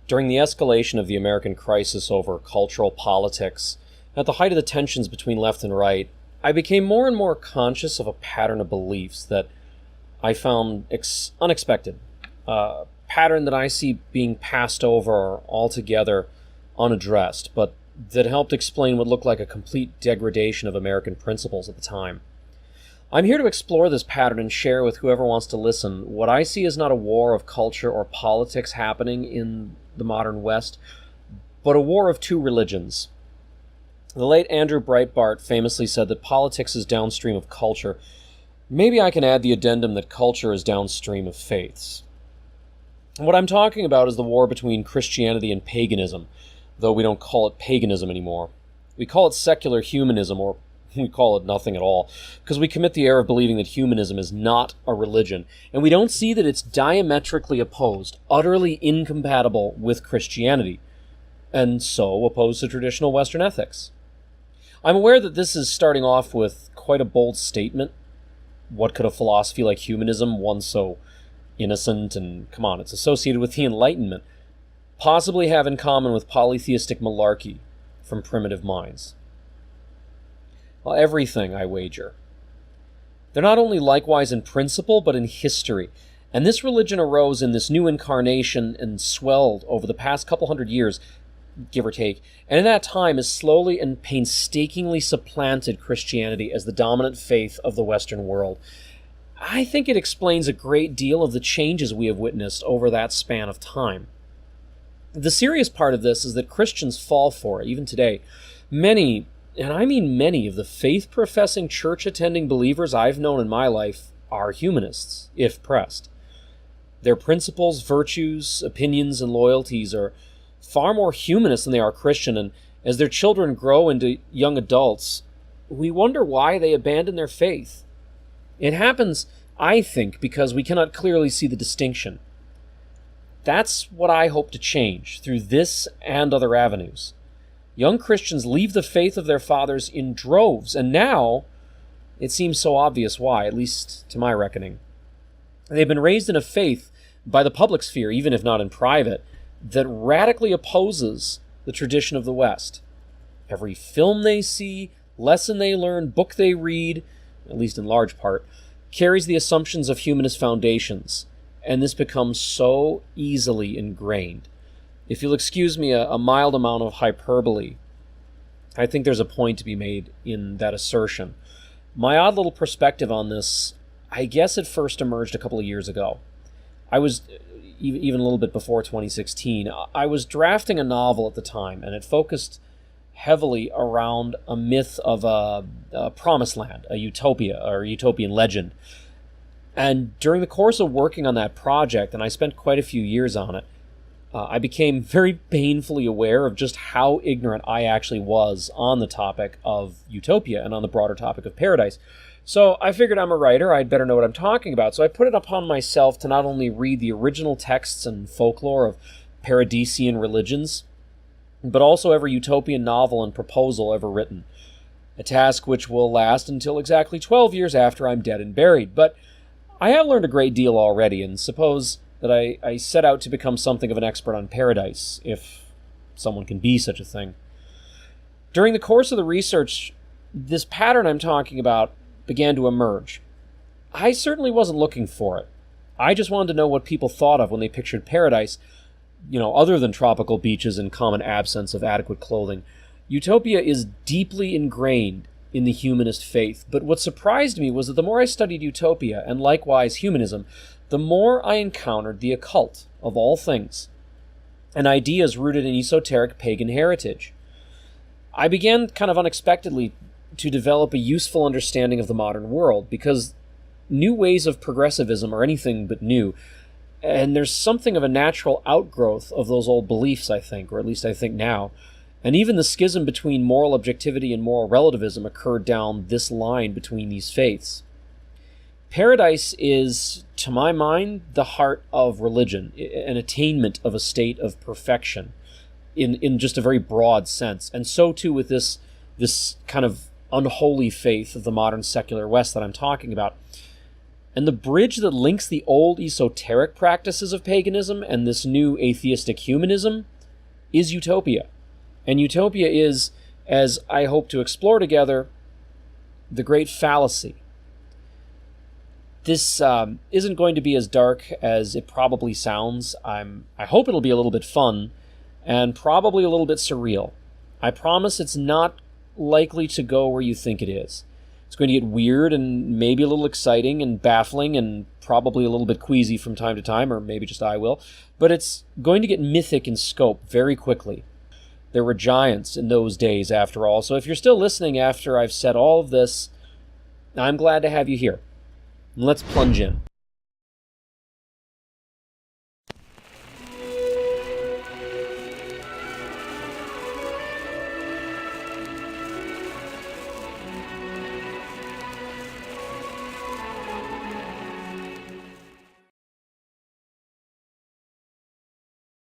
During the escalation of the American crisis over cultural politics, at the height of the tensions between left and right, I became more and more conscious of a pattern of beliefs that I found unexpected. A pattern that I see being passed over altogether unaddressed, but that helped explain what looked like a complete degradation of American principles at the time. I'm here to explore this pattern and share with whoever wants to listen what I see as not a war of culture or politics happening in the modern West, but a war of two religions. The late Andrew Breitbart famously said that politics is downstream of culture. Maybe I can add the addendum that culture is downstream of faiths. What I'm talking about is the war between Christianity and paganism, though we don't call it paganism anymore. We call it secular humanism, or we call it nothing at all, because we commit the error of believing that humanism is not a religion, and we don't see that it's diametrically opposed, utterly incompatible with Christianity, and so opposed to traditional Western ethics. I'm aware that this is starting off with quite a bold statement. What could a philosophy like humanism, one so innocent and, come on, it's associated with the Enlightenment, possibly have in common with polytheistic malarkey from primitive minds? Well, everything, I wager. They're not only likewise in principle, but in history. And this religion arose in this new incarnation and swelled over the past couple hundred years, give or take, and in that time has slowly and painstakingly supplanted Christianity as the dominant faith of the Western world. I think it explains a great deal of the changes we have witnessed over that span of time. The serious part of this is that Christians fall for it, even today. Many, and I mean many, of the faith-professing, church-attending believers I've known in my life are humanists, if pressed. Their principles, virtues, opinions, and loyalties are far more humanist than they are Christian, and as their children grow into young adults, we wonder why they abandon their faith. It happens, I think, because we cannot clearly see the distinction. That's what I hope to change through this and other avenues. Young Christians leave the faith of their fathers in droves, and now it seems so obvious why, at least to my reckoning. They've been raised in a faith by the public sphere, even if not in private, that radically opposes the tradition of the West. Every film they see, lesson they learn, book they read, at least in large part, carries the assumptions of humanist foundations, and this becomes so easily ingrained. If you'll excuse me a mild amount of hyperbole, I think there's a point to be made in that assertion. My odd little perspective on this, I guess it first emerged a couple of years ago. I was, even a little bit before 2016, I was drafting a novel at the time, and it focused heavily around a myth of a promised land, a utopia, or utopian legend. And during the course of working on that project, and I spent quite a few years on it, I became very painfully aware of just how ignorant I actually was on the topic of utopia and on the broader topic of paradise. So I figured I'm a writer, I'd better know what I'm talking about. So I put it upon myself to not only read the original texts and folklore of paradisian religions, but also every utopian novel and proposal ever written. A task which will last until exactly 12 years after I'm dead and buried. But I have learned a great deal already, and suppose that I set out to become something of an expert on paradise, if someone can be such a thing. During the course of the research, this pattern I'm talking about began to emerge. I certainly wasn't looking for it. I just wanted to know what people thought of when they pictured paradise, other than tropical beaches and common absence of adequate clothing. Utopia is deeply ingrained in the humanist faith, but what surprised me was that the more I studied Utopia, and likewise humanism, the more I encountered the occult of all things, and ideas rooted in esoteric pagan heritage. I began kind of unexpectedly to develop a useful understanding of the modern world, because new ways of progressivism are anything but new, and there's something of a natural outgrowth of those old beliefs, I think, or at least I think now. And even the schism between moral objectivity and moral relativism occurred down this line between these faiths. Paradise is, to my mind, the heart of religion, an attainment of a state of perfection in just a very broad sense. And so too with this kind of unholy faith of the modern secular West that I'm talking about. And the bridge that links the old esoteric practices of paganism and this new atheistic humanism is Utopia. And Utopia is, as I hope to explore together, the great fallacy. This isn't going to be as dark as it probably sounds. I hope it'll be a little bit fun and probably a little bit surreal. I promise it's not likely to go where you think it is. It's going to get weird and maybe a little exciting and baffling and probably a little bit queasy from time to time, or maybe just I will. But it's going to get mythic in scope very quickly. There were giants in those days, after all, so if you're still listening after I've said all of this, I'm glad to have you here. Let's plunge in.